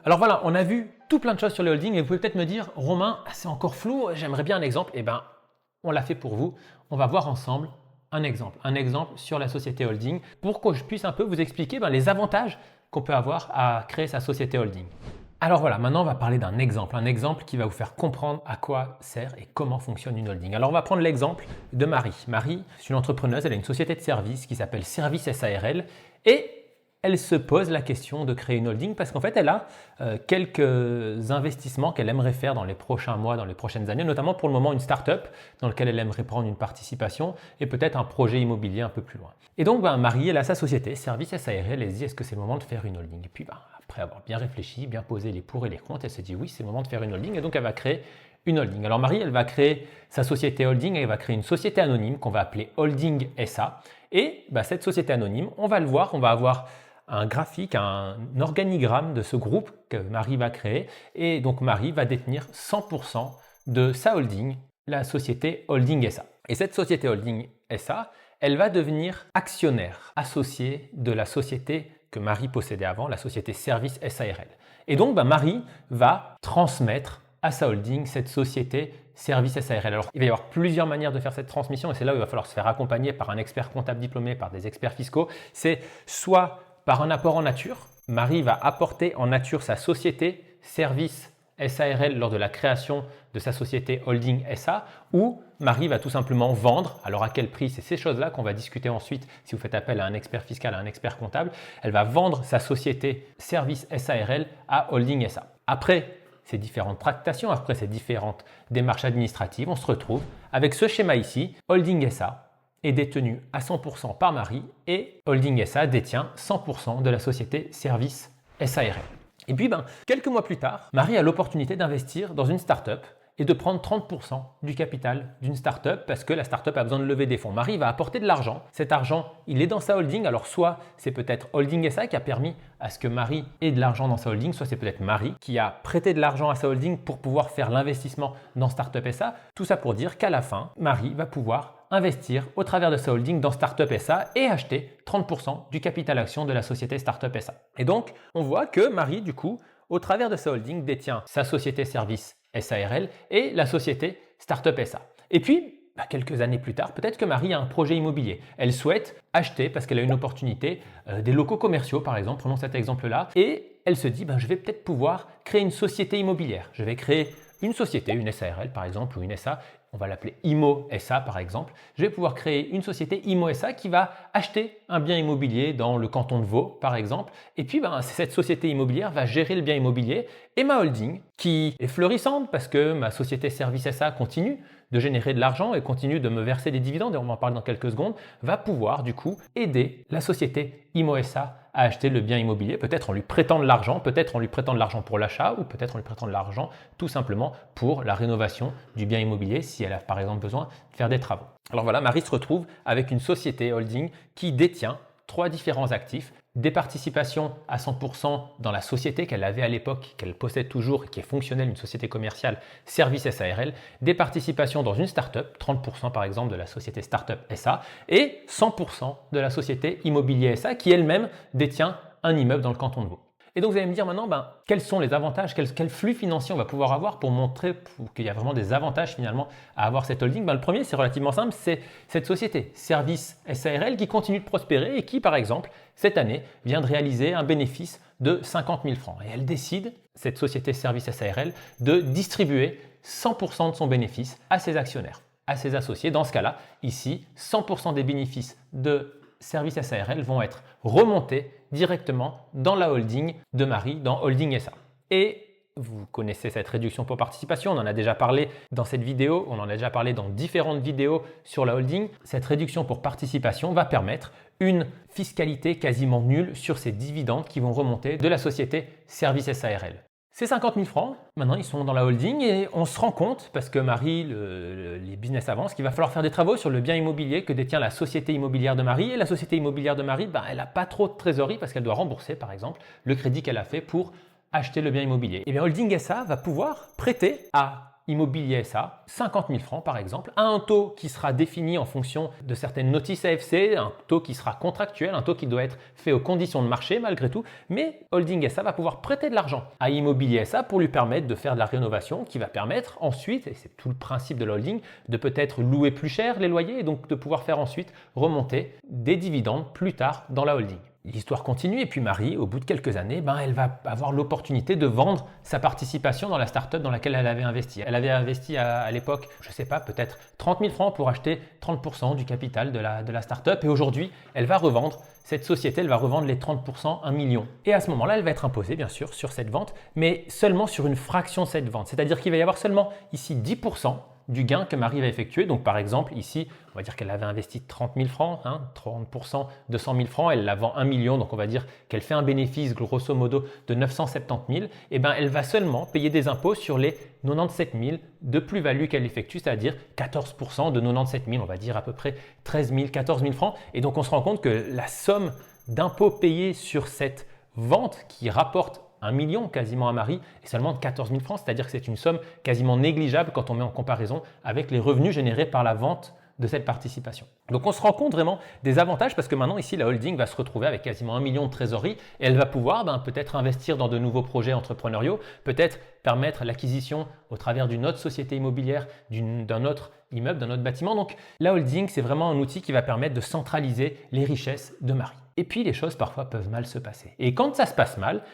Alors voilà, on a vu tout plein de choses sur les holdings et vous pouvez peut-être me dire, Romain, c'est encore flou, j'aimerais bien un exemple. Eh bien, on l'a fait pour vous. On va voir ensemble un exemple sur la société holding pour que je puisse un peu vous expliquer les avantages qu'on peut avoir à créer sa société holding. Alors voilà, maintenant on va parler d'un exemple, un exemple qui va vous faire comprendre à quoi sert et comment fonctionne une holding. Alors on va prendre l'exemple de Marie. Marie, c'est une entrepreneuse, elle a une société de services qui s'appelle Service SARL et elle se pose la question de créer une holding parce qu'en fait, elle a quelques investissements qu'elle aimerait faire dans les prochains mois, dans les prochaines années, notamment pour le moment une start-up dans laquelle elle aimerait prendre une participation et peut-être un projet immobilier un peu plus loin. Et donc, Marie, elle a sa société, Service SARL, elle se dit, est-ce que c'est le moment de faire une holding? Et puis, après avoir bien réfléchi, bien posé les pour et les contre, elle se dit, oui, c'est le moment de faire une holding et donc elle va créer une holding. Alors Marie, elle va créer sa société holding, elle va créer une société anonyme qu'on va appeler Holding SA. Et cette société anonyme, on va le voir, on va avoir un graphique, un organigramme de ce groupe que Marie va créer. Et donc Marie va détenir 100% de sa holding, la société Holding SA. Et cette société Holding SA, elle va devenir actionnaire associée de la société que Marie possédait avant, la société Service SARL. Et donc Marie va transmettre à sa holding cette société Service SARL. Alors, il va y avoir plusieurs manières de faire cette transmission et c'est là où il va falloir se faire accompagner par un expert comptable diplômé, par des experts fiscaux. C'est soit par un apport en nature. Marie va apporter en nature sa société Service SARL lors de la création de sa société Holding SA ou Marie va tout simplement vendre. Alors à quel prix? C'est ces choses-là qu'on va discuter ensuite si vous faites appel à un expert fiscal, à un expert comptable. Elle va vendre sa société Service SARL à Holding SA. Après ces différentes tractations, après ces différentes démarches administratives, on se retrouve avec ce schéma ici, Holding SA est détenu à 100% par Marie et Holding SA détient 100% de la société Service SARL. Et puis, quelques mois plus tard, Marie a l'opportunité d'investir dans une start-up et de prendre 30% du capital d'une start-up parce que la start-up a besoin de lever des fonds. Marie va apporter de l'argent. Cet argent, il est dans sa holding. Alors, soit c'est peut-être Holding SA qui a permis à ce que Marie ait de l'argent dans sa holding, soit c'est peut-être Marie qui a prêté de l'argent à sa holding pour pouvoir faire l'investissement dans Startup SA. Tout ça pour dire qu'à la fin, Marie va pouvoir investir au travers de sa holding dans Startup SA et acheter 30% du capital action de la société Startup SA. Et donc, on voit que Marie, du coup, au travers de sa holding, détient sa société Service SARL et la société Startup SA. Et puis, quelques années plus tard, peut-être que Marie a un projet immobilier. Elle souhaite acheter, parce qu'elle a une opportunité, des locaux commerciaux, par exemple, prenons cet exemple-là, et elle se dit, je vais peut-être pouvoir créer une société immobilière. Je vais créer une société, une SARL par exemple, ou une SA, on va l'appeler IMO SA par exemple. Je vais pouvoir créer une société IMO SA qui va acheter un bien immobilier dans le canton de Vaud par exemple. Et puis cette société immobilière va gérer le bien immobilier et ma holding qui est florissante parce que ma société Service SA continue de générer de l'argent et continue de me verser des dividendes, et on va en parler dans quelques secondes, va pouvoir du coup aider la société IMO SA à acheter le bien immobilier, peut-être en lui prêtant de l'argent, peut-être en lui prêtant de l'argent pour l'achat ou peut-être en lui prêtant de l'argent tout simplement pour la rénovation du bien immobilier si elle a par exemple besoin de faire des travaux. Alors voilà, Marie se retrouve avec une société holding qui détient 3 différents actifs, des participations à 100% dans la société qu'elle avait à l'époque, qu'elle possède toujours et qui est fonctionnelle, une société commerciale Service SARL, des participations dans une start-up, 30% par exemple de la société Startup SA et 100% de la société Immobilier SA qui elle-même détient un immeuble dans le canton de Vaud. Et donc vous allez me dire maintenant, quels sont les avantages, quel flux financier on va pouvoir avoir pour montrer qu'il y a vraiment des avantages finalement à avoir cette holding. Le premier, c'est relativement simple, c'est cette société Service SARL qui continue de prospérer et qui, par exemple, cette année, vient de réaliser un bénéfice de 50 000 francs. Et elle décide, cette société Service SARL, de distribuer 100% de son bénéfice à ses actionnaires, à ses associés. Dans ce cas-là, ici, 100% des bénéfices de Service SARL vont être remontés directement dans la holding de Marie, dans Holding SA. Et vous connaissez cette réduction pour participation, on en a déjà parlé dans cette vidéo, on en a déjà parlé dans différentes vidéos sur la holding. Cette réduction pour participation va permettre une fiscalité quasiment nulle sur ces dividendes qui vont remonter de la société Service SARL. Ces 50 000 francs, maintenant, ils sont dans la holding et on se rend compte, parce que Marie, les business avancent, qu'il va falloir faire des travaux sur le bien immobilier que détient la société immobilière de Marie. Et la société immobilière de Marie, elle n'a pas trop de trésorerie parce qu'elle doit rembourser, par exemple, le crédit qu'elle a fait pour acheter le bien immobilier. Et bien, Holding SA va pouvoir prêter à Immobilier SA, 50 000 francs par exemple, à un taux qui sera défini en fonction de certaines notices AFC, un taux qui sera contractuel, un taux qui doit être fait aux conditions de marché malgré tout, mais Holding SA va pouvoir prêter de l'argent à Immobilier SA pour lui permettre de faire de la rénovation qui va permettre ensuite, et c'est tout le principe de la holding, de peut-être louer plus cher les loyers et donc de pouvoir faire ensuite remonter des dividendes plus tard dans la holding. L'histoire continue et puis Marie, au bout de quelques années, elle va avoir l'opportunité de vendre sa participation dans la startup dans laquelle elle avait investi. Elle avait investi à l'époque, je ne sais pas, peut-être 30 000 francs pour acheter 30% du capital de la startup et aujourd'hui, elle va revendre cette société, elle va revendre les 30%, 1 million. Et à ce moment-là, elle va être imposée, bien sûr, sur cette vente, mais seulement sur une fraction de cette vente. C'est-à-dire qu'il va y avoir seulement ici 10% du gain que Marie va effectuer. Donc par exemple, ici, on va dire qu'elle avait investi 30 000 francs, 30% de 100 000 francs, elle la vend 1 million, donc on va dire qu'elle fait un bénéfice grosso modo de 970 000, et elle va seulement payer des impôts sur les 97 000 de plus-value qu'elle effectue, c'est-à-dire 14% de 97 000, on va dire à peu près 13 000, 14 000 francs. Et donc on se rend compte que la somme d'impôts payés sur cette vente qui rapporte 1 million quasiment à Marie et seulement de 14 000 francs, c'est-à-dire que c'est une somme quasiment négligeable quand on met en comparaison avec les revenus générés par la vente de cette participation. Donc on se rend compte vraiment des avantages parce que maintenant ici la holding va se retrouver avec quasiment 1 million de trésorerie et elle va pouvoir peut-être investir dans de nouveaux projets entrepreneuriaux, peut-être permettre l'acquisition au travers d'une autre société immobilière, d'un autre immeuble, d'un autre bâtiment. Donc la holding, c'est vraiment un outil qui va permettre de centraliser les richesses de Marie. Et puis les choses parfois peuvent mal se passer. Et quand ça se passe mal,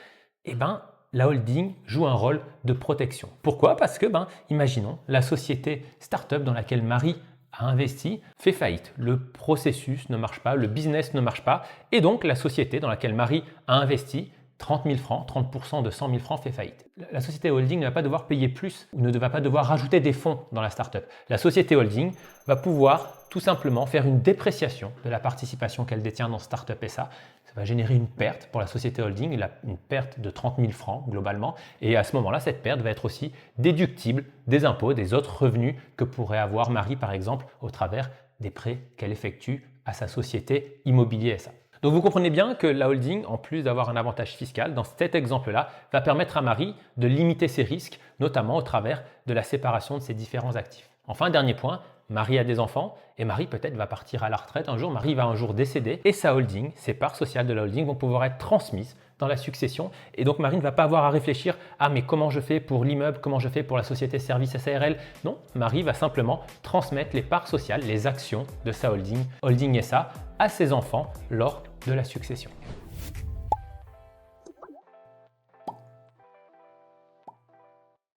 la holding joue un rôle de protection. Pourquoi? Parce que, imaginons, la société startup dans laquelle Marie a investi fait faillite. Le processus ne marche pas, le business ne marche pas, et donc la société dans laquelle Marie a investi 30 000 francs, 30% de 100 000 francs fait faillite. La société holding ne va pas devoir payer plus ou ne va pas devoir rajouter des fonds dans la startup. La société holding va pouvoir tout simplement faire une dépréciation de la participation qu'elle détient dans Startup SA. Ça va générer une perte pour la société holding, une perte de 30 000 francs globalement. Et à ce moment-là, cette perte va être aussi déductible des impôts, des autres revenus que pourrait avoir Marie par exemple au travers des prêts qu'elle effectue à sa société Immobilier SA. Donc vous comprenez bien que la holding, en plus d'avoir un avantage fiscal, dans cet exemple-là, va permettre à Marie de limiter ses risques, notamment au travers de la séparation de ses différents actifs. Enfin, dernier point, Marie a des enfants et Marie peut-être va partir à la retraite un jour, Marie va un jour décéder et sa holding, ses parts sociales de la holding vont pouvoir être transmises dans la succession et donc Marie ne va pas avoir à réfléchir « Ah mais comment je fais pour l'immeuble, comment je fais pour la société service SARL ?» Non, Marie va simplement transmettre les parts sociales, les actions de sa holding, Holding SA, à ses enfants lors de la succession.